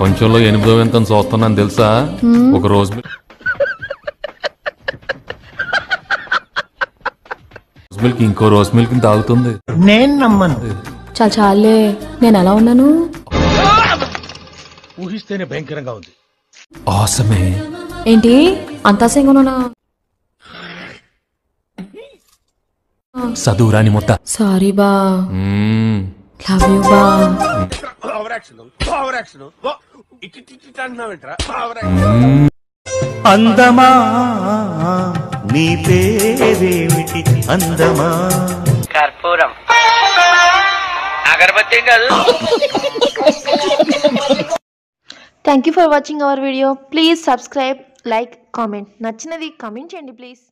కొంచెంలో 8వ ఎంత చూస్తున్నాను తెలుసా? ఒక రోజు మిల్క్ ఇంకో రోజు మిల్క్ తాగుతుంది. నేను నమ్మను. చాలే, నేను ఎలా ఉన్నాను ఊహిస్తేనే భయంకరంగా ఉంది. ఆసమే ఏంటి అంత అసహ్యంగా చదువురాని మొత్త. సారీ బా, లవ్ యూ బా. అందమా నీ పేరేమిటి? అందమా కర్పూరం అగరబత్తి కాదు. Thank you for watching our video. Please subscribe, like, comment. నచ్చినది కామెంట్ చేయండి ప్లీజ్.